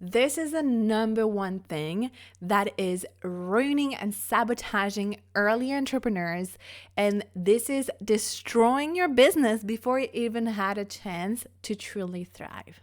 This is the number one thing that is ruining and sabotaging early entrepreneurs. And this is destroying your business before you even had a chance to truly thrive.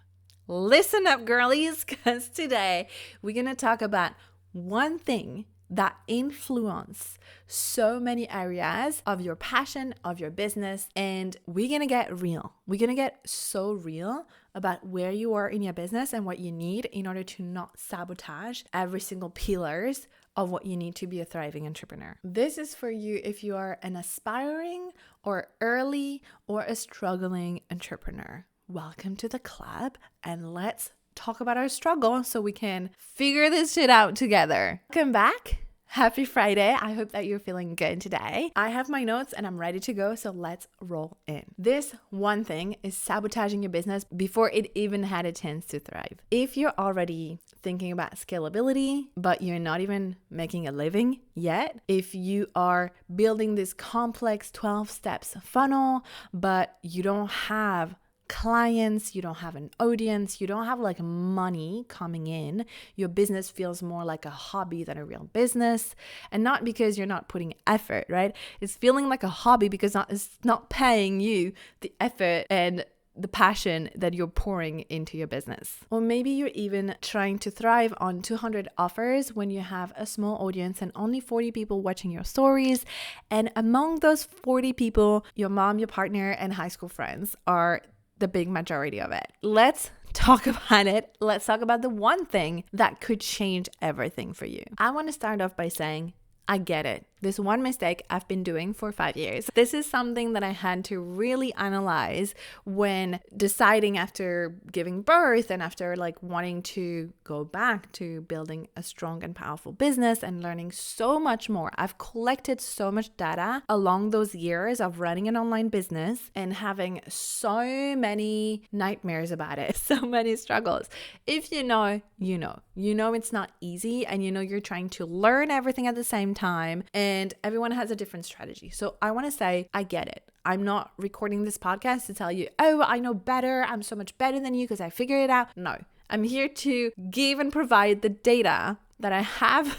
Listen up, girlies, because today we're going to talk about one thing that influence so many areas of your passion, of your business, and we're going to get real. We're going to get so real about where you are in your business and what you need in order to not sabotage every single pillars of what you need to be a thriving entrepreneur. This is for you if you are an aspiring or early or a struggling entrepreneur. Welcome to the club, and let's talk about our struggle so we can figure this shit out together. Welcome back. Happy Friday. I hope that you're feeling good today. I have my notes and I'm ready to go, so let's roll in. This one thing is sabotaging your business before it even had a chance to thrive. If you're already thinking about scalability, but you're not even making a living yet, if you are building this complex 12 steps funnel, but you don't have clients, you don't have an audience, you don't have like money coming in, your business feels more like a hobby than a real business. And not because you're not putting effort, right? It's feeling like a hobby because it's not paying you the effort and the passion that you're pouring into your business. Or maybe you're even trying to thrive on 200 offers when you have a small audience and only 40 people watching your stories. And among those 40 people, your mom, your partner, and high school friends are the big majority of it. Let's talk about it. Let's talk about the one thing that could change everything for you. I want to start off by saying, I get it. This one mistake I've been doing for 5 years. This is something that I had to really analyze when deciding after giving birth and after like wanting to go back to building a strong and powerful business and learning so much more. I've collected so much data along those years of running an online business and having so many nightmares about it, so many struggles. If you know, you know. You know it's not easy, and you know you're trying to learn everything at the same time. And everyone has a different strategy. So I want to say, I get it. I'm not recording this podcast to tell you, oh, I know better. I'm so much better than you because I figured it out. No, I'm here to give and provide the data that I have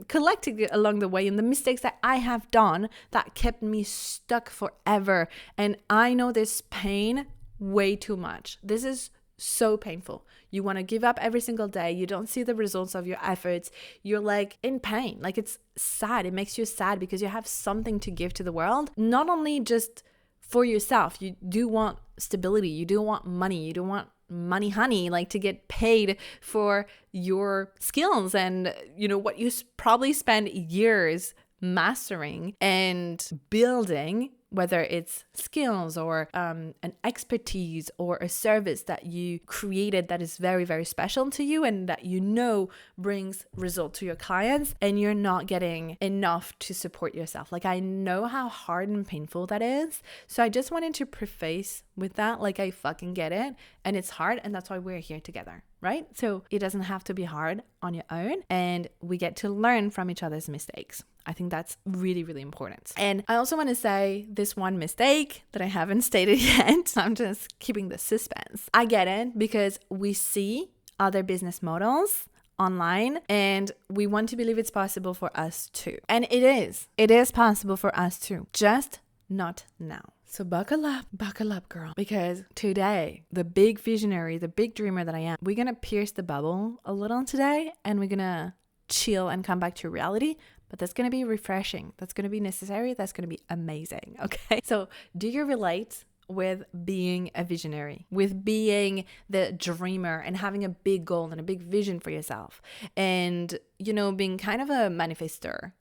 collected along the way and the mistakes that I have done that kept me stuck forever. And I know this pain way too much. This is so painful. You want to give up every single day. You don't see the results of your efforts. You're like in pain. Like it's sad. It makes you sad because you have something to give to the world. Not only just for yourself. You do want stability. You do want money. You do want money, honey, like to get paid for your skills and, you know, what you probably spend years mastering and building, whether it's skills or an expertise or a service that you created that is very, very special to you and that you know brings result to your clients, and you're not getting enough to support yourself. Like, I know how hard and painful that is. So I just wanted to preface with that, like, I fucking get it, and it's hard, and that's why we're here together, right? So it doesn't have to be hard on your own, and we get to learn from each other's mistakes. I think that's really, really important. And I also want to say this one mistake that I haven't stated yet. I'm just keeping the suspense. I get it because we see other business models online and we want to believe it's possible for us too. And it is possible for us too, just not now. So buckle up, girl, because today, the big visionary, the big dreamer that I am, we're going to pierce the bubble a little today, and we're going to chill and come back to reality. But that's going to be refreshing. That's going to be necessary. That's going to be amazing. Okay. So do you relate with being a visionary, with being the dreamer and having a big goal and a big vision for yourself, and, you know, being kind of a manifestator?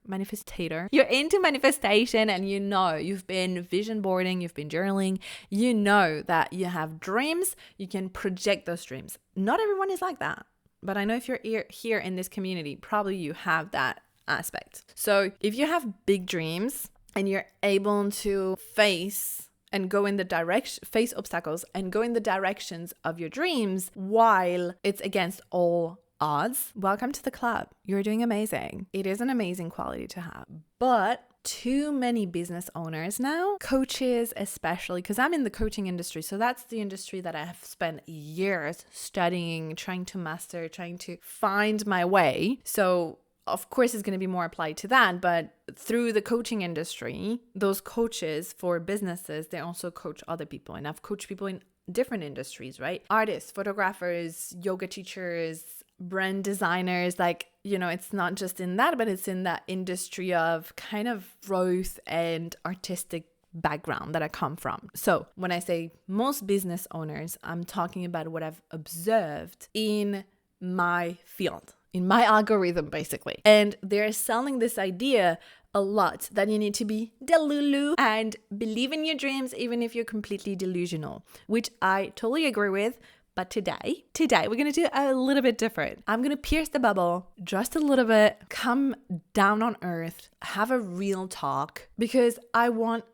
You're into manifestation, and you know, you've been vision boarding, you've been journaling, you know that you have dreams, you can project those dreams. Not everyone is like that, but I know if you're here in this community, probably you have that aspect. So if you have big dreams and you're able to face obstacles and go in the directions of your dreams while it's against all odds, welcome to the club. You're doing amazing. It is an amazing quality to have. But too many business owners now, coaches especially, because I'm in the coaching industry. So that's the industry that I have spent years studying, trying to master, trying to find my way. So of course, it's going to be more applied to that. But through the coaching industry, those coaches for businesses, they also coach other people. And I've coached people in different industries, right? Artists, photographers, yoga teachers, brand designers, like, it's not just in that, but it's in that industry of kind of growth and artistic background that I come from. So when I say most business owners, I'm talking about what I've observed in my field, in my algorithm, basically. And they're selling this idea a lot that you need to be delulu and believe in your dreams, even if you're completely delusional, which I totally agree with. But today, we're going to do a little bit different. I'm going to pierce the bubble just a little bit, come down on earth, have a real talk, because I want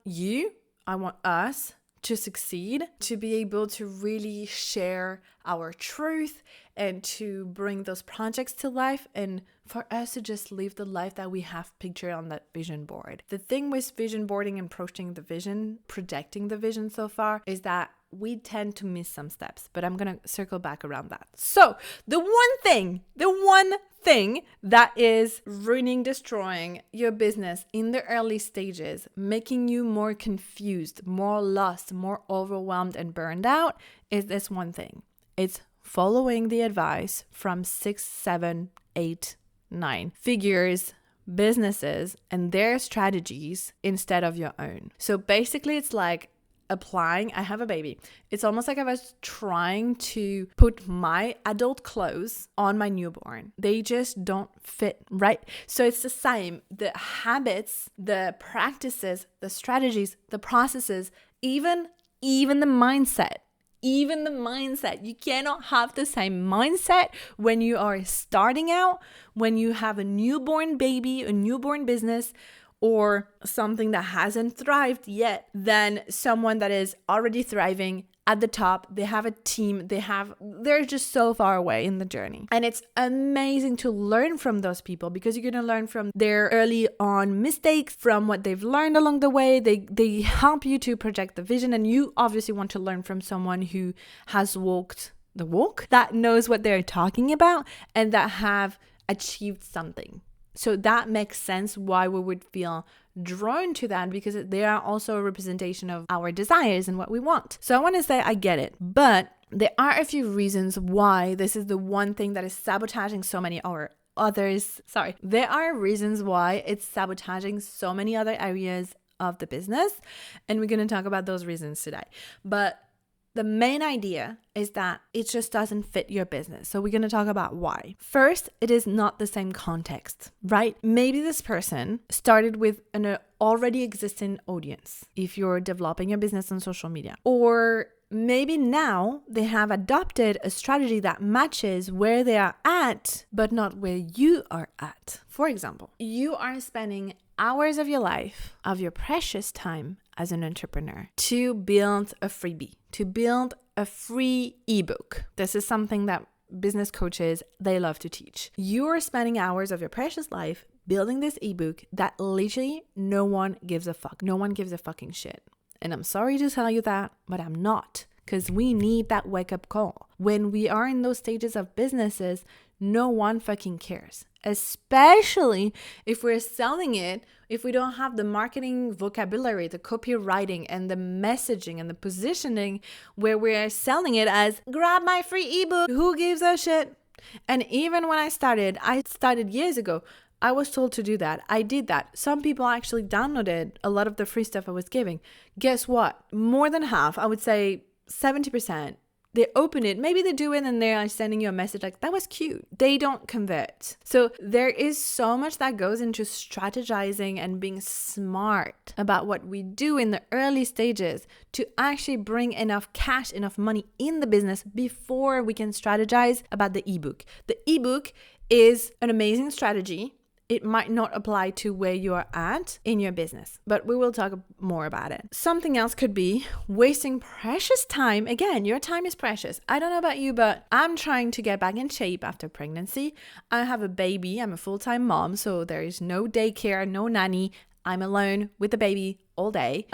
us to succeed, to be able to really share our truth and to bring those projects to life, and for us to just live the life that we have pictured on that vision board. The thing with vision boarding and projecting the vision so far is that we tend to miss some steps, but I'm going to circle back around that. So the one thing that is destroying your business in the early stages, making you more confused, more lost, more overwhelmed and burned out, is this one thing. It's following the advice from 6, 7, 8, 9 figures, businesses, and their strategies instead of your own. So basically it's like I have a baby. It's almost like I was trying to put my adult clothes on my newborn. They just don't fit, right? So it's the same. The habits, the practices, the strategies, the processes, even the mindset. Even the mindset. You cannot have the same mindset when you are starting out, when you have a newborn baby, a newborn business, or something that hasn't thrived yet, than someone that is already thriving at the top. They have a team, they're just so far away in the journey. And it's amazing to learn from those people, because you're going to learn from their early on mistakes, from what they've learned along the way. They help you to project the vision, and you obviously want to learn from someone who has walked the walk, that knows what they're talking about, and that have achieved something. So that makes sense why we would feel drawn to that, because they are also a representation of our desires and what we want. So I want to say I get it, but there are a few reasons why this is the one thing that is sabotaging so many others. There are reasons why it's sabotaging so many other areas of the business, and we're going to talk about those reasons today. But the main idea is that it just doesn't fit your business. So we're going to talk about why. First, it is not the same context, right? Maybe this person started with an already existing audience if you're developing your business on social media. Or maybe now they have adopted a strategy that matches where they are at, but not where you are at. For example, you are spending hours of your life, of your precious time as an entrepreneur, to build a freebie, to build a free ebook. This is something that business coaches, they love to teach. You are spending hours of your precious life building this ebook that literally no one gives a fuck. No one gives a fucking shit. And I'm sorry to tell you that, but I'm not, because we need that wake-up call. When we are in those stages of businesses, no one fucking cares. Especially if we're selling it, if we don't have the marketing vocabulary, the copywriting, and the messaging and the positioning where we're selling it as grab my free ebook. Who gives a shit? And even when I started years ago, I was told to do that. I did that. Some people actually downloaded a lot of the free stuff I was giving. Guess what? More than half, I would say 70%, they open it, maybe they do it and they're sending you a message like, that was cute. They don't convert. So there is so much that goes into strategizing and being smart about what we do in the early stages to actually bring enough cash, enough money in the business before we can strategize about the ebook. The ebook is an amazing strategy it might not apply to where you are at in your business, but we will talk more about it. Something else could be wasting precious time. Again, your time is precious. I don't know about you, but I'm trying to get back in shape after pregnancy. I have a baby. I'm a full-time mom, so there is no daycare, no nanny. I'm alone with the baby all day.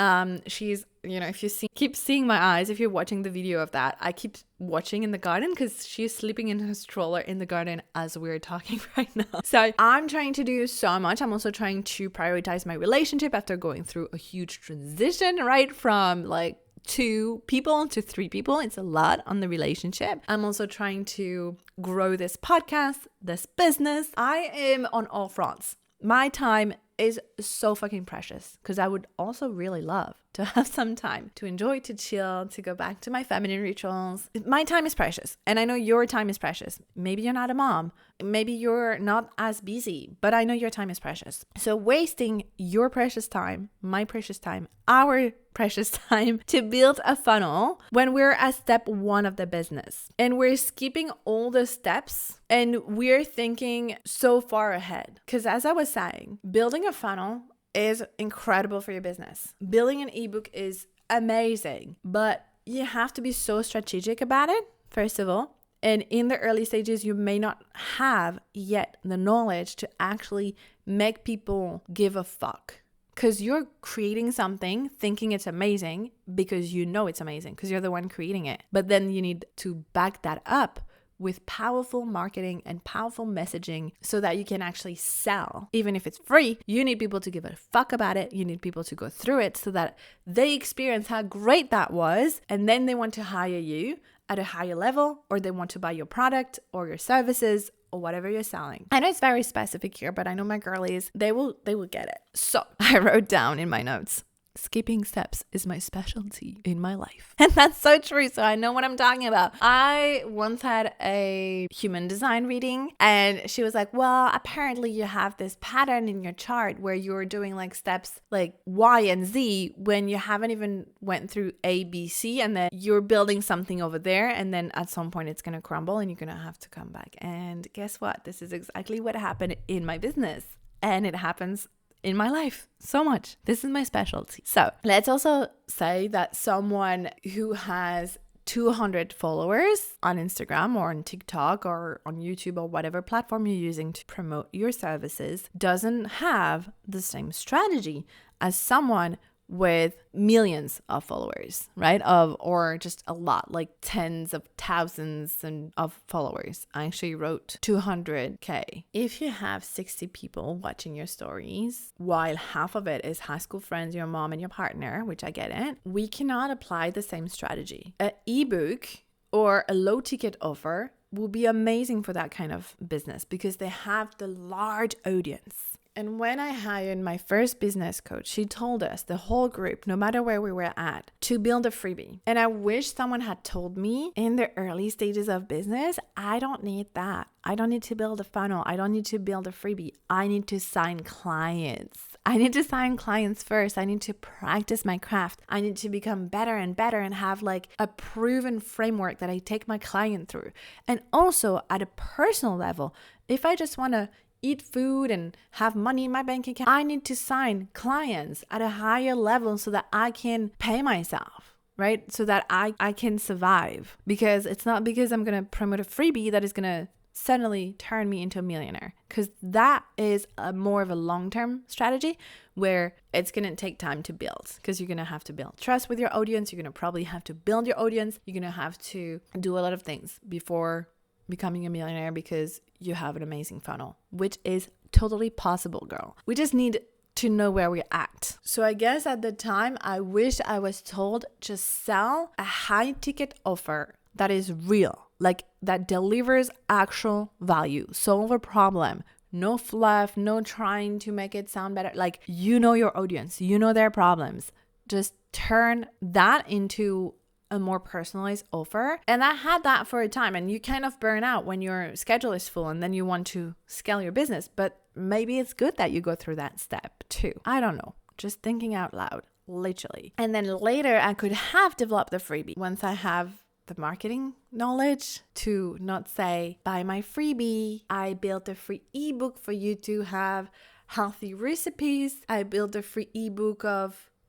She's, if you keep seeing my eyes, if you're watching the video of that, I keep watching in the garden because she's sleeping in her stroller in the garden as we're talking right now. So I'm trying to do so much. I'm also trying to prioritize my relationship after going through a huge transition, right? From like 2 people to 3 people. It's a lot on the relationship. I'm also trying to grow this podcast, this business. I am on all fronts. My time is so fucking precious because I would also really love to have some time to enjoy, to chill, to go back to my feminine rituals. My time is precious, and I know your time is precious. Maybe you're not a mom. Maybe you're not as busy, but I know your time is precious. So wasting your precious time, my precious time, our precious time to build a funnel when we're at step 1 of the business and we're skipping all the steps and we're thinking so far ahead. Because as I was saying, building a funnel is incredible for your business. Building an ebook is amazing, but you have to be so strategic about it, first of all. And in the early stages, you may not have yet the knowledge to actually make people give a fuck. Because you're creating something thinking it's amazing because you know it's amazing because you're the one creating it. But then you need to back that up with powerful marketing and powerful messaging so that you can actually sell. Even if it's free, you need people to give a fuck about it. You need people to go through it so that they experience how great that was. And then they want to hire you at a higher level, or they want to buy your product or your services or whatever you're selling. I know it's very specific here, but I know my girlies, they will get it. So I wrote down in my notes, skipping steps is my specialty in my life. And that's so true. So I know what I'm talking about. I once had a human design reading and she was like, well, apparently you have this pattern in your chart where you're doing like steps like Y and Z when you haven't even went through A, B, C, and then you're building something over there. And then at some point it's going to crumble and you're going to have to come back. And guess what? This is exactly what happened in my business. And it happens in my life so much. This is my specialty. So let's also say that someone who has 200 followers on Instagram or on TikTok or on YouTube or whatever platform you're using to promote your services doesn't have the same strategy as someone with millions of followers, right? Or just a lot, like tens of thousands of followers. I actually wrote 200K. If you have 60 people watching your stories, while half of it is high school friends, your mom and your partner, which I get it, we cannot apply the same strategy. An ebook or a low ticket offer will be amazing for that kind of business because they have the large audience. And when I hired my first business coach, she told us, the whole group, no matter where we were at, to build a freebie. And I wish someone had told me in the early stages of business, I don't need that. I don't need to build a funnel. I don't need to build a freebie. I need to sign clients. I need to sign clients first. I need to practice my craft. I need to become better and better and have like a proven framework that I take my client through. And also at a personal level, if I just want to eat food and have money in my bank account, I need to sign clients at a higher level so that I can pay myself, right? So that I can survive. Because it's not because I'm going to promote a freebie that is going to suddenly turn me into a millionaire. Because that is more of a long-term strategy where it's going to take time to build. Because you're going to have to build trust with your audience. You're going to probably have to build your audience. You're going to have to do a lot of things before becoming a millionaire because you have an amazing funnel, which is totally possible, girl. We just need to know where we're at. So I guess at the time, I wish I was told just sell a high ticket offer that is real, like that delivers actual value, solve a problem. No fluff, no trying to make it sound better. Like, you know your audience, you know their problems. Just turn that into a more personalized offer. And I had that for a time, and you kind of burn out when your schedule is full and then you want to scale your business. But maybe it's good that you go through that step too. I don't know. Just thinking out loud, literally. And then later I could have developed the freebie once I have the marketing knowledge to not say, buy my freebie. I built a free ebook for you to have healthy recipes. I built a free ebook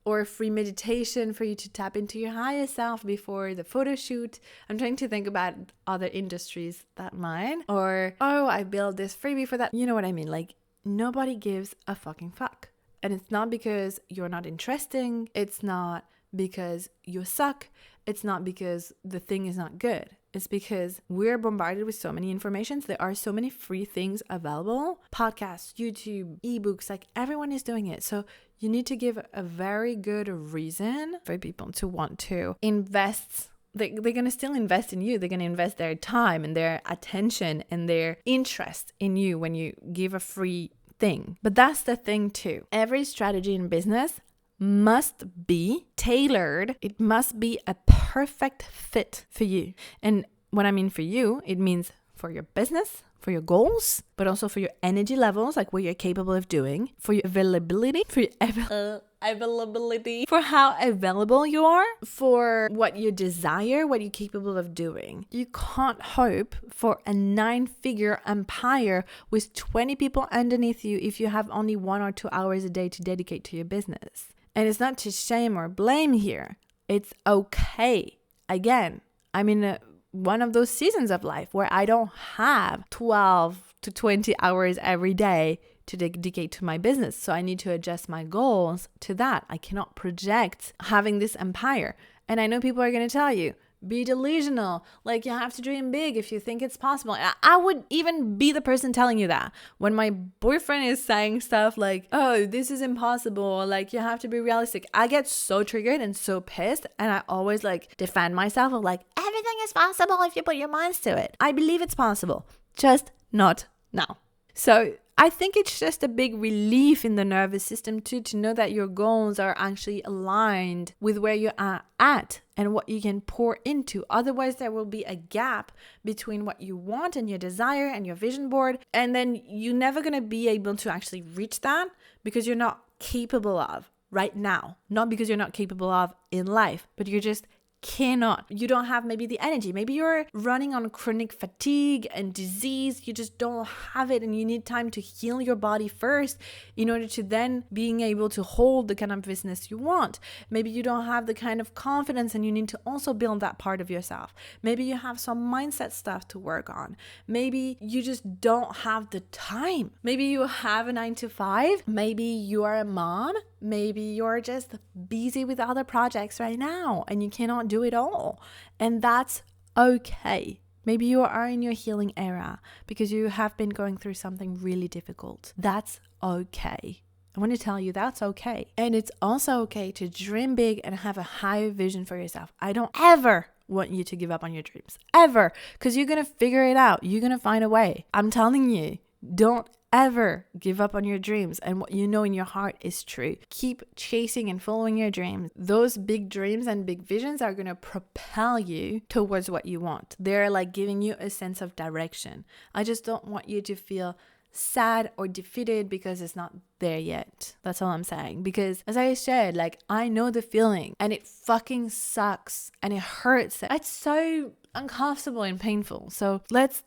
or a free meditation for you to tap into your higher self before the photo shoot. I'm trying to think about other industries that mine. Or, oh, I built this freebie for that. You know what I mean? Like, nobody gives a fucking fuck. And it's not because you're not interesting. It's not because you suck. It's not because the thing is not good. It's because we're bombarded with so many informations. There are so many free things available. Podcasts, YouTube, ebooks, like everyone is doing it. So you need to give a very good reason for people to want to invest. They're going to still invest in you. They're going to invest their time and their attention and their interest in you when you give a free thing. But that's the thing too. Every strategy in business must be tailored. It must be a perfect fit for you. And what I mean for you, it means for your business, for your goals, but also for your energy levels, like what you're capable of doing, for your availability, for your availability, for how available you are, for what you desire, what you're capable of doing. You can't hope for a 9-figure empire with 20 people underneath you if you have only 1 or 2 hours a day to dedicate to your business. And it's not to shame or blame here. It's okay. Again, I'm in one of those seasons of life where I don't have 12 to 20 hours every day to dedicate to my business. So I need to adjust my goals to that. I cannot project having this empire. And I know people are going to tell you, be delusional. Like, you have to dream big if you think it's possible. I would even be the person telling you that when my boyfriend is saying stuff like, oh, this is impossible. Like, you have to be realistic. I get so triggered and so pissed. And I always like defend myself of like, everything is possible if you put your minds to it. I believe it's possible, just not now. So I think it's just a big relief in the nervous system too, to know that your goals are actually aligned with where you are at and what you can pour into. Otherwise, there will be a gap between what you want and your desire and your vision board. And then you're never going to be able to actually reach that because you're not capable of right now. Not because you're not capable of in life, but you're just cannot. You don't have maybe the energy. Maybe you're running on chronic fatigue and disease. You just don't have it, and you need time to heal your body first in order to then being able to hold the kind of business you want. Maybe you don't have the kind of confidence, and you need to also build that part of yourself. Maybe you have some mindset stuff to work on. Maybe you just don't have the time. Maybe you have a 9-to-5. Maybe you are a mom. Maybe you're just busy with other projects right now and you cannot do it all. And that's okay. Maybe you are in your healing era because you have been going through something really difficult. That's okay. I want to tell you that's okay. And it's also okay to dream big and have a higher vision for yourself. I don't ever want you to give up on your dreams. Ever. Because you're going to figure it out. You're going to find a way. I'm telling you, don't ever give up on your dreams and what you know in your heart is true. Keep chasing and following your dreams. Those big dreams and big visions are going to propel you towards what you want. They're like giving you a sense of direction. I just don't want you to feel sad or defeated because it's not there yet. That's all I'm saying. Because as I said, like, I know the feeling and it fucking sucks and it hurts. It's so uncomfortable and painful. So let's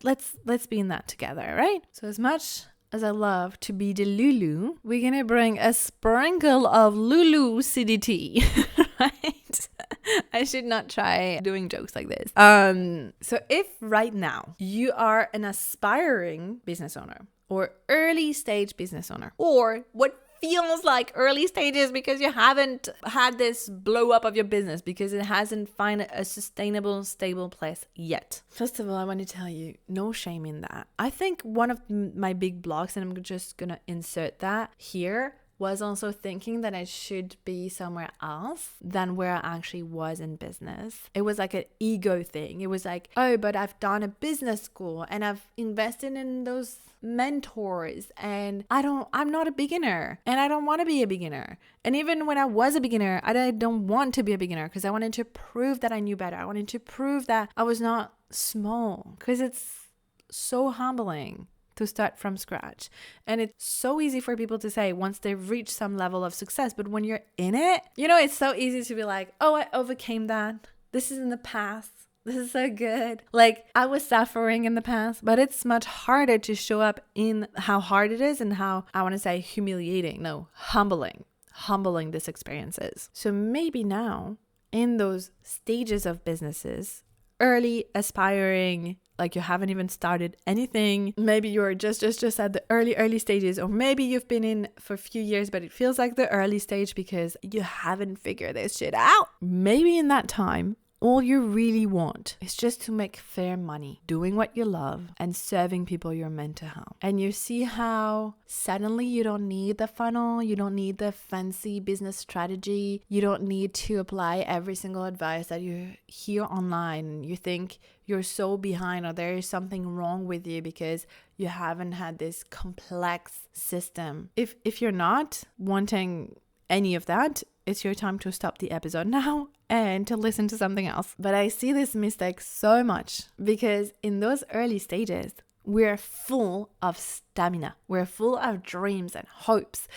be in that together, right? So as much as I love to be the Lulu, we're gonna bring a sprinkle of Lulu CDT, right? I should not try doing jokes like this. So if right now you are an aspiring business owner or early stage business owner, or what feels like early stages because you haven't had this blow up of your business because it hasn't found a sustainable, stable place yet. First of all, I want to tell you, no shame in that. I think one of my big blocks, and I'm just gonna insert that here, was also thinking that I should be somewhere else than where I actually was in business. It was like an ego thing. It was like, oh, but I've done a business school and I've invested in those mentors and I'm not a beginner and I don't want to be a beginner. And even when I was a beginner, I don't want to be a beginner because I wanted to prove that I knew better. I wanted to prove that I was not small, because it's so humbling to start from scratch. And it's so easy for people to say once they've reached some level of success. But when you're in it, it's so easy to be like, oh, I overcame that. This is in the past. This is so good. Like, I was suffering in the past, but it's much harder to show up in how hard it is and how, I want to say, humbling this experience is. So maybe now, in those stages of businesses, early, aspiring, like you haven't even started anything. Maybe you're just at the early stages, or maybe you've been in for a few years, but it feels like the early stage because you haven't figured this shit out. Maybe in that time, all you really want is just to make fair money, doing what you love and serving people you're meant to help. And you see how suddenly you don't need the funnel, you don't need the fancy business strategy, you don't need to apply every single advice that you hear online. You think you're so behind or there is something wrong with you because you haven't had this complex system. If you're not wanting any of that, it's your time to stop the episode now and to listen to something else. But I see this mistake so much because in those early stages, we're full of stamina. We're full of dreams and hopes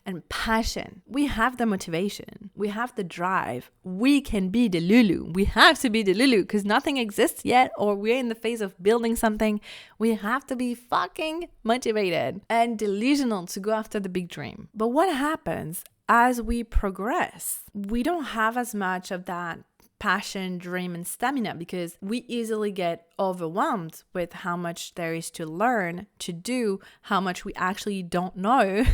and passion. We have the motivation. We have the drive. We can be the Lulu. We have to be the Lulu because nothing exists yet, or we're in the phase of building something. We have to be fucking motivated and delusional to go after the big dream. But what happens as we progress? We don't have as much of that passion, dream, and stamina because we easily get overwhelmed with how much there is to learn, to do, how much we actually don't know,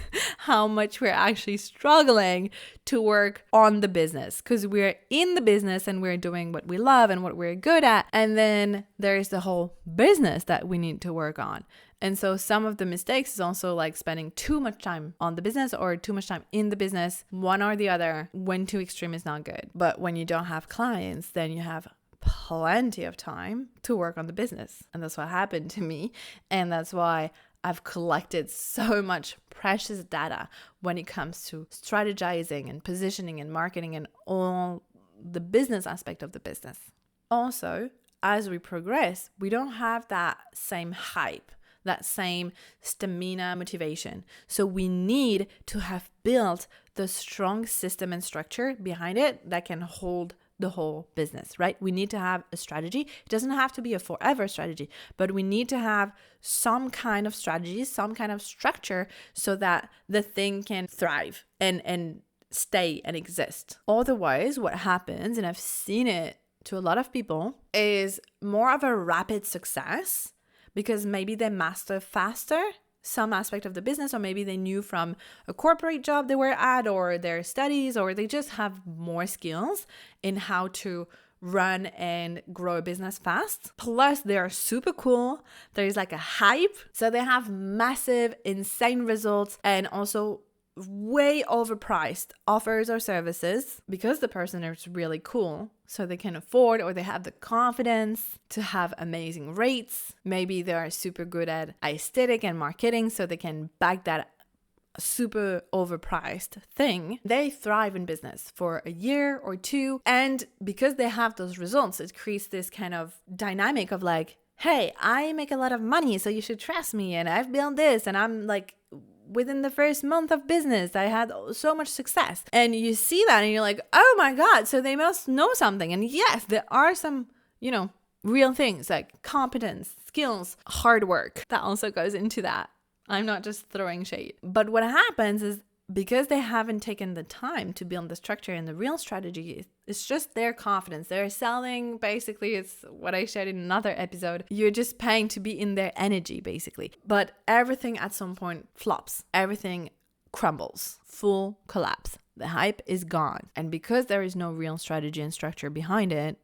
how much we're actually struggling to work on the business because we're in the business and we're doing what we love and what we're good at. And then there's the whole business that we need to work on. And so some of the mistakes is also like spending too much time on the business or too much time in the business, one or the other. When too extreme is not good. But when you don't have clients, then you have plenty of time to work on the business. And that's what happened to me. And that's why I've collected so much precious data when it comes to strategizing and positioning and marketing and all the business aspect of the business. Also, as we progress, we don't have that same hype, that same stamina, motivation. So we need to have built the strong system and structure behind it that can hold the whole business, right? We need to have a strategy. It doesn't have to be a forever strategy, but we need to have some kind of strategy, some kind of structure so that the thing can thrive and stay and exist. Otherwise, what happens, and I've seen it to a lot of people, is more of a rapid success because maybe they master faster some aspect of the business, or maybe they knew from a corporate job they were at or their studies, or they just have more skills in how to run and grow a business fast. Plus, they are super cool. There's like a hype. So they have massive, insane results and also way overpriced offers or services because the person is really cool. So they can afford, or they have the confidence to have amazing rates. Maybe they are super good at aesthetic and marketing, so they can back that super overpriced thing. They thrive in business for a year or two. And because they have those results, it creates this kind of dynamic of like, hey, I make a lot of money, so you should trust me. And I've built this, and I'm like, within the first month of business, I had so much success. And you see that and you're like, oh my God, so they must know something. And yes, there are some, real things like competence, skills, hard work that also goes into that. I'm not just throwing shade. But what happens is because they haven't taken the time to build the structure and the real strategy, it's just their confidence. They're selling, basically, it's what I shared in another episode. You're just paying to be in their energy, basically. But everything at some point flops. Everything crumbles. Full collapse. The hype is gone. And because there is no real strategy and structure behind it,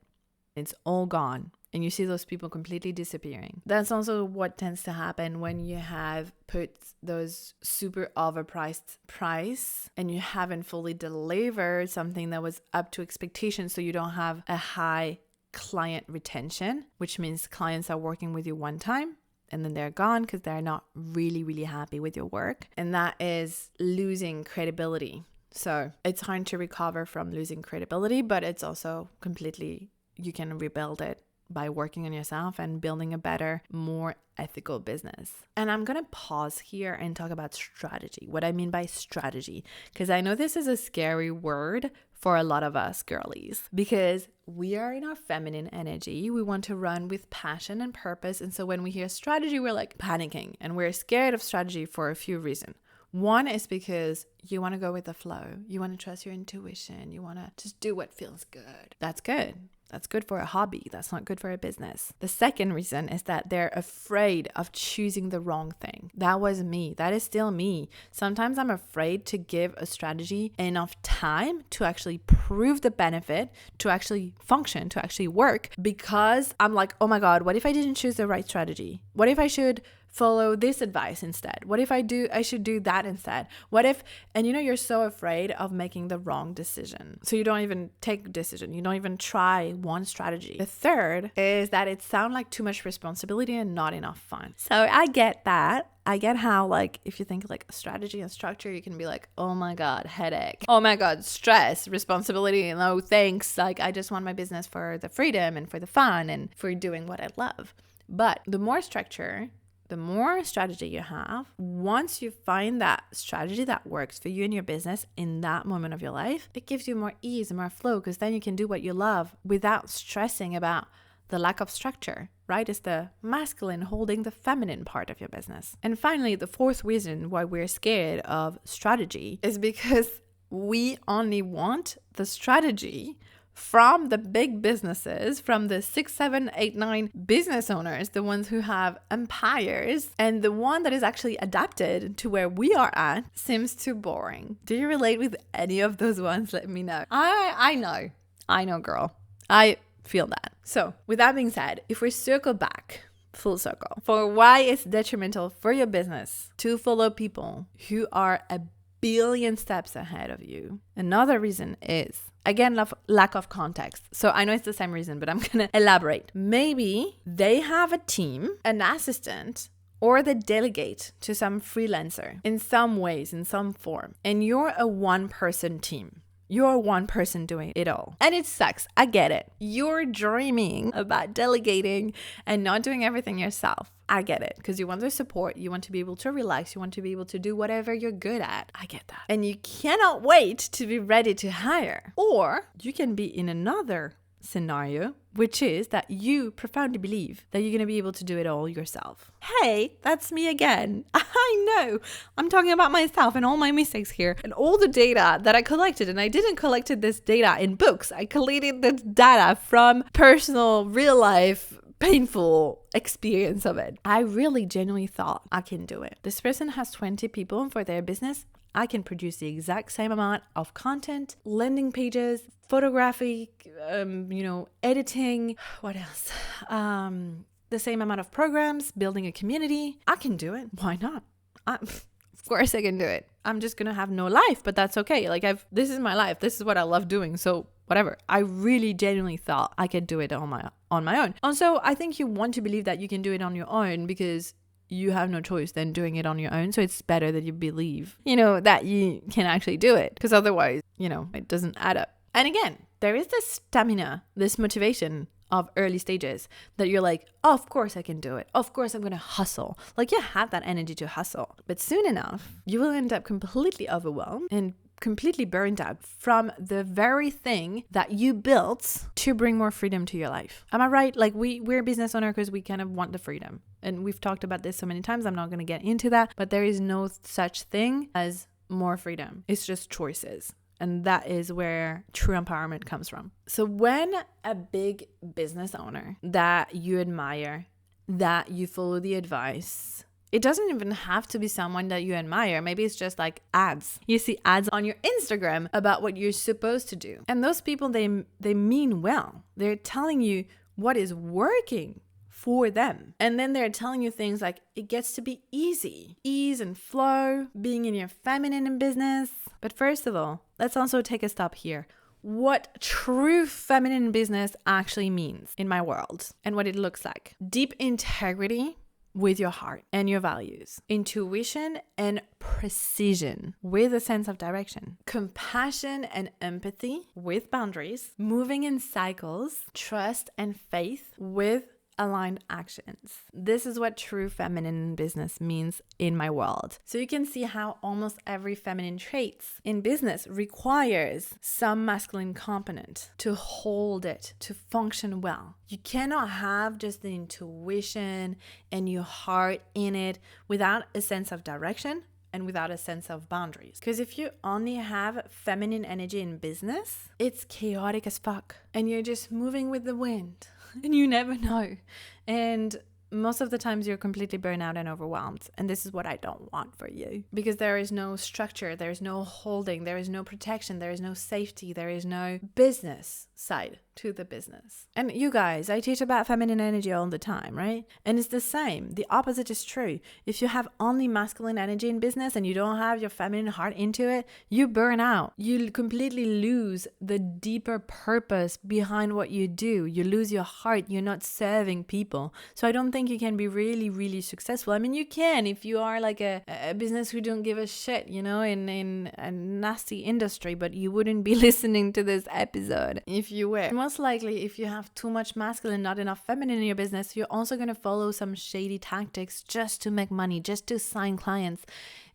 it's all gone. And you see those people completely disappearing. That's also what tends to happen when you have put those super overpriced price and you haven't fully delivered something that was up to expectations. So you don't have a high client retention, which means clients are working with you one time and then they're gone because they're not really, really happy with your work. And that is losing credibility. So it's hard to recover from losing credibility, but it's also completely, you can rebuild it by working on yourself and building a better, more ethical business. And I'm going to pause here and talk about strategy. What I mean by strategy, because I know this is a scary word for a lot of us girlies, because we are in our feminine energy. We want to run with passion and purpose. And so when we hear strategy, we're like panicking, and we're scared of strategy for a few reasons. One is because you want to go with the flow. You want to trust your intuition. You want to just do what feels good. That's good. That's good for a hobby. That's not good for a business. The second reason is that they're afraid of choosing the wrong thing. That was me. That is still me. Sometimes I'm afraid to give a strategy enough time to actually prove the benefit, to actually function, to actually work, because I'm like, oh my God, what if I didn't choose the right strategy? What if I should follow this advice instead? What if I should do that instead? What if, and you're so afraid of making the wrong decision. So you don't even take a decision. You don't even try one strategy. The third is that it sounds like too much responsibility and not enough fun. So I get that. I get how, like, if you think like strategy and structure, you can be like, oh my God, headache. Oh my God, stress, responsibility. No thanks. Like, I just want my business for the freedom and for the fun and for doing what I love. But the more structure, the more strategy you have, once you find that strategy that works for you and your business in that moment of your life, it gives you more ease and more flow, because then you can do what you love without stressing about the lack of structure, right? It's the masculine holding the feminine part of your business. And finally, the fourth reason why we're scared of strategy is because we only want the strategy from the big businesses, from the 6, 7, 8, 9 business owners, the ones who have empires, and the one that is actually adapted to where we are at seems too boring. Do you relate with any of those ones? Let me know. I know, girl. I feel that. So with that being said, if we circle back full circle for why it's detrimental for your business to follow people who are a billion steps ahead of you, another reason is, again, lack of context. So I know it's the same reason, but I'm going to elaborate. Maybe they have a team, an assistant, or they delegate to some freelancer in some ways, in some form, and you're a one-person team. You're one person doing it all. And it sucks. I get it. You're dreaming about delegating and not doing everything yourself. I get it, because you want the support. You want to be able to relax. You want to be able to do whatever you're good at. I get that. And you cannot wait to be ready to hire. Or you can be in another scenario, which is that you profoundly believe that you're going to be able to do it all yourself. Hey, that's me again. I know. I'm talking about myself and all my mistakes here and all the data that I collected. And I didn't collect this data in books. I collected this data from personal, real life, painful experience of it. I really genuinely thought I can do it. This person has 20 people for their business. I can produce the exact same amount of content, landing pages, photography, editing, what else? The same amount of programs, building a community. I can do it. Why not? Of course I can do it. I'm just going to have no life, but that's okay. Like this is my life. This is what I love doing. So whatever. I really genuinely thought I could do it on my own. Also, I think you want to believe that you can do it on your own because you have no choice than doing it on your own. So it's better that you believe, that you can actually do it, because otherwise, it doesn't add up. And again, there is this stamina, this motivation of early stages that you're like, oh, of course I can do it. Of course I'm going to hustle. Like you have that energy to hustle. But soon enough, you will end up completely overwhelmed and completely burned out from the very thing that you built to bring more freedom to your life. Am I right? Like we're a business owner because we kind of want the freedom. And we've talked about this so many times. I'm not going to get into that, but there is no such thing as more freedom. It's just choices. And that is where true empowerment comes from. So when a big business owner that you admire, that you follow the advice, it doesn't even have to be someone that you admire. Maybe it's just like ads. You see ads on your Instagram about what you're supposed to do. And those people, they mean well. They're telling you what is working for them. And then they're telling you things like it gets to be easy. Ease and flow, being in your feminine in business. But first of all, let's also take a stop here. What true feminine business actually means in my world and what it looks like. Deep integrity, with your heart and your values, intuition and precision with a sense of direction, compassion and empathy with boundaries, moving in cycles, trust and faith with aligned actions. This is what true feminine business means in my world. So you can see how almost every feminine traits in business requires some masculine component to hold it, to function well. You cannot have just the intuition and your heart in it without a sense of direction and without a sense of boundaries. Because if you only have feminine energy in business, it's chaotic as fuck. And you're just moving with the wind. And you never know. And most of the times you're completely burnt out and overwhelmed. And this is what I don't want for you. Because there is no structure, there is no holding, there is no protection, there is no safety, there is no business side to the business. And you guys, I teach about feminine energy all the time, right? And it's the same. The opposite is true. If you have only masculine energy in business and you don't have your feminine heart into it, you burn out. You completely lose the deeper purpose behind what you do. You lose your heart. You're not serving people. So I don't think you can be really, really successful. I mean, you can if you are like a business who don't give a shit, you know, in a nasty industry, but you wouldn't be listening to this episode if you were. Most likely, if you have too much masculine, not enough feminine in your business, you're also going to follow some shady tactics just to make money, just to sign clients.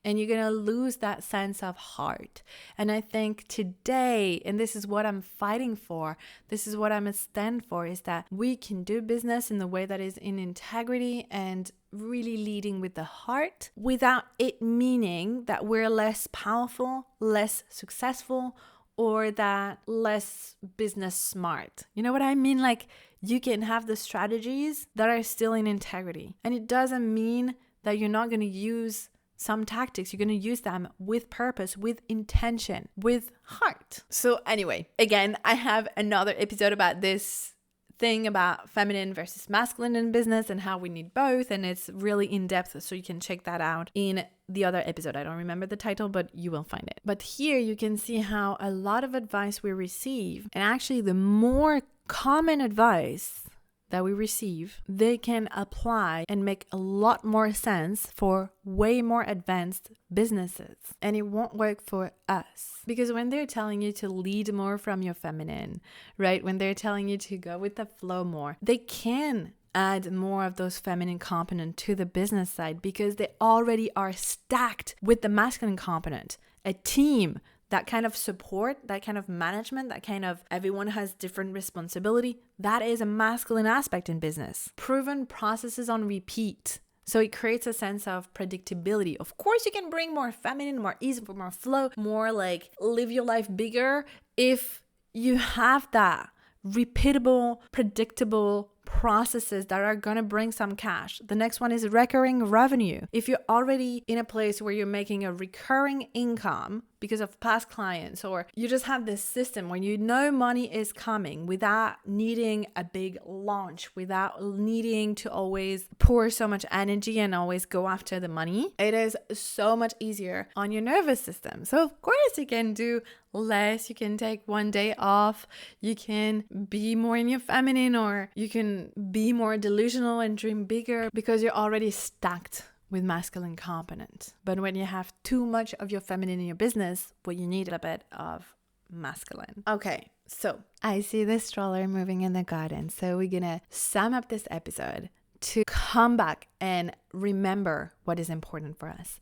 And you're going to lose that sense of heart. And I think today, and this is what I'm fighting for, this is what I'm a stand for, is that we can do business in the way that is in integrity and really leading with the heart without it meaning that we're less powerful, less successful, or that less business smart. You know what I mean? Like, you can have the strategies that are still in integrity. And it doesn't mean that you're not going to use some tactics. You're going to use them with purpose, with intention, with heart. So anyway, again, I have another episode about this thing about feminine versus masculine in business and how we need both, and it's really in depth, so you can check that out in the other episode. I don't remember the title, but you will find it. But here you can see how a lot of advice we receive, and actually the more common advice that we receive, they can apply and make a lot more sense for way more advanced businesses. And it won't work for us. Because when they're telling you to lead more from your feminine, right? When they're telling you to go with the flow more, they can add more of those feminine component to the business side because they already are stacked with the masculine component. A team, that kind of support, that kind of management, that kind of everyone has different responsibility, that is a masculine aspect in business. Proven processes on repeat. So it creates a sense of predictability. Of course, you can bring more feminine, more ease, more flow, more like live your life bigger if you have that repeatable, predictable processes that are going to bring some cash. The next one is recurring revenue. If you're already in a place where you're making a recurring income because of past clients, or you just have this system where you know money is coming without needing a big launch, without needing to always pour so much energy and always go after the money, it is so much easier on your nervous system. So of course you can do less, you can take one day off, you can be more in your feminine, or you can be more delusional and dream bigger because you're already stacked with masculine component. But when you have too much of your feminine in your business, well, you need a bit of masculine. Okay, so I see the stroller moving in the garden. So we're gonna sum up this episode to come back and remember what is important for us,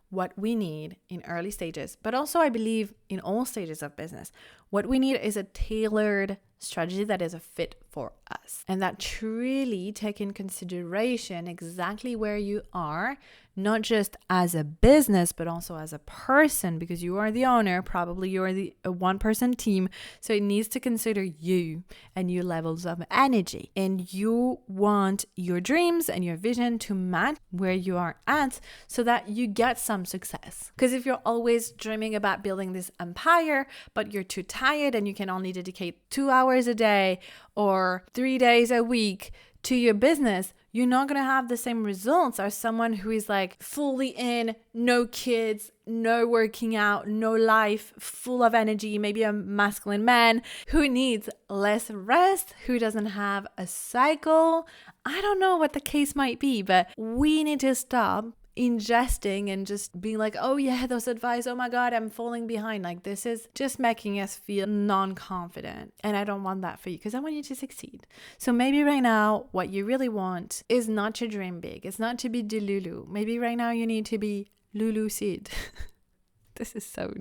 what we need in early stages, but also I believe in all stages of business. What we need is a tailored strategy that is a fit for us and that truly take in consideration exactly where you are, not just as a business, but also as a person, because you are the owner, probably you're a one-person team. So it needs to consider you and your levels of energy, and you want your dreams and your vision to match where you are at so that you get some success. Because if you're always dreaming about building this empire, but you're too tired and you can only dedicate 2 hours a day or 3 days a week to your business, you're not going to have the same results as someone who is like fully in, no kids, no working out, no life, full of energy, maybe a masculine man who needs less rest, who doesn't have a cycle. I don't know what the case might be, but we need to stop ingesting and just being like, oh yeah, those advice, oh my God, I'm falling behind. Like, this is just making us feel non-confident. And I don't want that for you, because I want you to succeed. So maybe right now, what you really want is not to dream big. It's not to be Delulu. Maybe right now you need to be Lulu Sid. This is so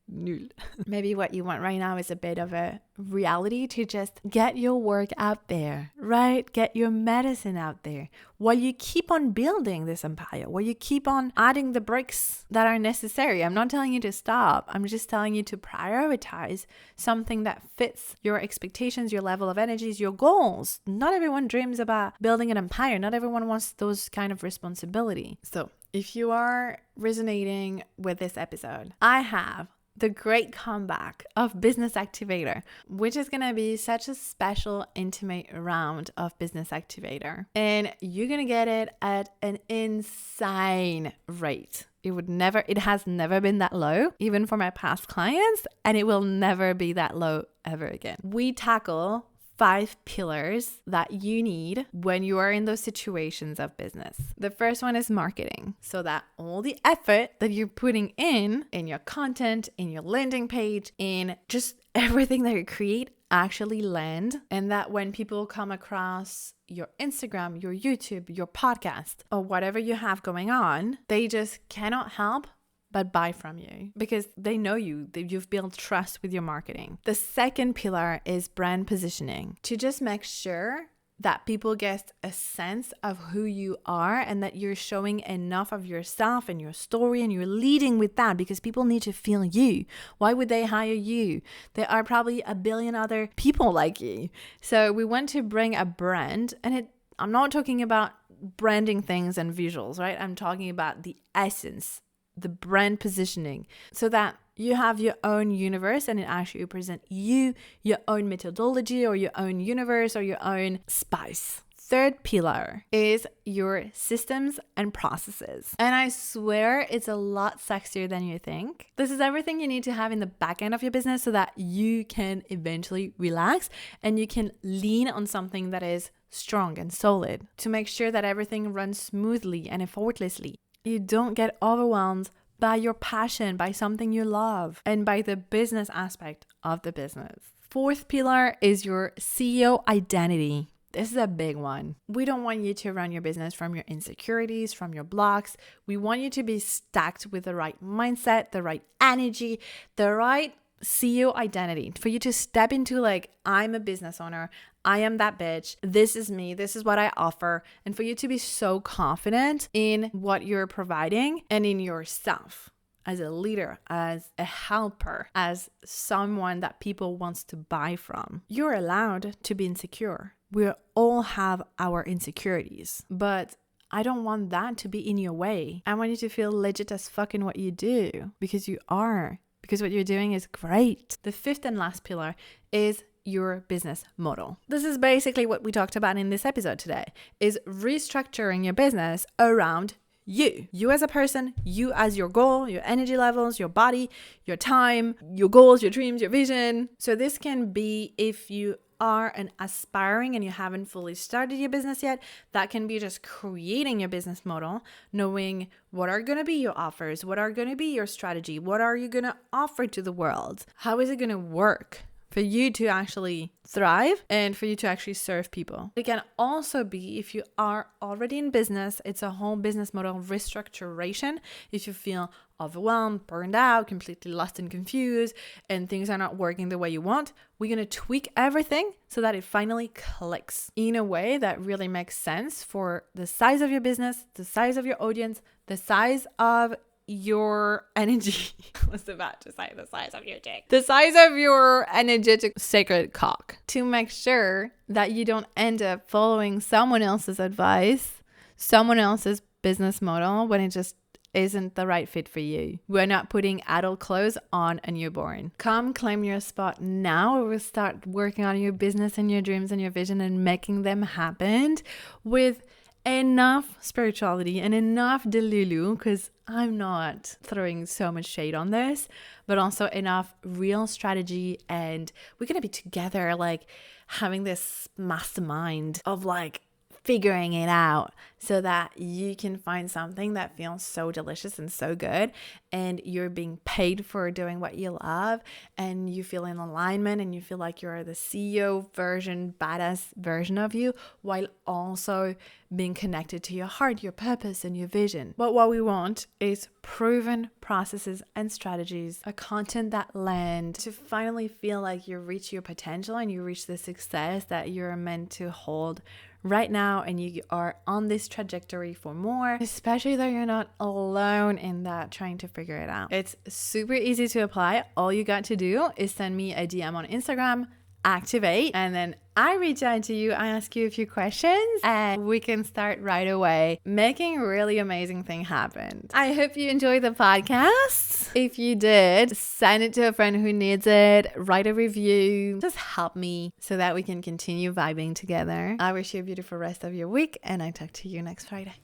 null. Maybe what you want right now is a bit of a reality to just get your work out there, right? Get your medicine out there while you keep on building this empire, while you keep on adding the bricks that are necessary. I'm not telling you to stop. I'm just telling you to prioritize something that fits your expectations, your level of energies, your goals. Not everyone dreams about building an empire. Not everyone wants those kind of responsibility. So if you are resonating with this episode, I have the great comeback of Business Activator, which is going to be such a special, intimate round of Business Activator. And you're going to get it at an insane rate. It has never been that low, even for my past clients, and it will never be that low ever again. We tackle 5 pillars that you need when you are in those situations of business. The first one is marketing, so that all the effort that you're putting in your content, in your landing page, in just everything that you create actually land, and that when people come across your Instagram, your YouTube, your podcast, or whatever you have going on, they just cannot help but buy from you because they know you, that you've built trust with your marketing. The second pillar is brand positioning, to just make sure that people get a sense of who you are and that you're showing enough of yourself and your story, and you're leading with that, because people need to feel you. Why would they hire you? There are probably a billion other people like you. So we want to bring a brand, and I'm not talking about branding things and visuals, right? I'm talking about the essence, the brand positioning, so that you have your own universe and it actually represents you, your own methodology or your own universe or your own spice. Third pillar is your systems and processes. And I swear it's a lot sexier than you think. This is everything you need to have in the back end of your business so that you can eventually relax and you can lean on something that is strong and solid to make sure that everything runs smoothly and effortlessly. You don't get overwhelmed by your passion, by something you love, and by the business aspect of the business. Fourth pillar is your CEO identity. This is a big one. We don't want you to run your business from your insecurities, from your blocks. We want you to be stacked with the right mindset, the right energy, the right CEO identity, for you to step into like, I'm a business owner, I am that bitch, this is me, this is what I offer, and for you to be so confident in what you're providing and in yourself as a leader, as a helper, as someone that people wants to buy from. You're allowed to be insecure. We all have our insecurities, but I don't want that to be in your way. I want you to feel legit as fuck in what you do, because you are. Because what you're doing is great. The fifth and last pillar is your business model. This is basically what we talked about in this episode today, is restructuring your business around you. You as a person, you as your goal, your energy levels, your body, your time, your goals, your dreams, your vision. So this can be, if you are an aspiring and you haven't fully started your business yet, that can be just creating your business model, knowing what are going to be your offers, what are going to be your strategy, what are you going to offer to the world, how is it going to work for you to actually thrive and for you to actually serve people. It can also be, if you are already in business, it's a whole business model restructuration. If you feel overwhelmed, burned out, completely lost and confused, and things are not working the way you want, we're going to tweak everything so that it finally clicks in a way that really makes sense for the size of your business, the size of your audience, the size of your energy. I was about to say the size of your dick. The size of your energetic sacred cock. To make sure that you don't end up following someone else's advice, someone else's business model, when it just isn't the right fit for you. We're not putting adult clothes on a newborn. Come claim your spot now, or we'll start working on your business and your dreams and your vision and making them happen with enough spirituality and enough delulu, because I'm not throwing so much shade on this, but also enough real strategy. And we're going to be together, like having this mastermind of like figuring it out so that you can find something that feels so delicious and so good, and you're being paid for doing what you love, and you feel in alignment, and you feel like you're the CEO version, badass version of you, while also being connected to your heart, your purpose, and your vision. But what we want is proven processes and strategies, a content that land to finally feel like you reach your potential and you reach the success that you're meant to hold right now, and you are on this trajectory for more, especially though you're not alone in that trying to figure it out. It's super easy to apply. All you got to do is send me a DM on Instagram, Activate, and then I reach out to you, I ask you a few questions, and we can start right away making a really amazing thing happen. I hope you enjoyed the podcast. If you did, send it to a friend who needs it, write a review, just help me so that we can continue vibing together. I wish you a beautiful rest of your week, and I talk to you next Friday.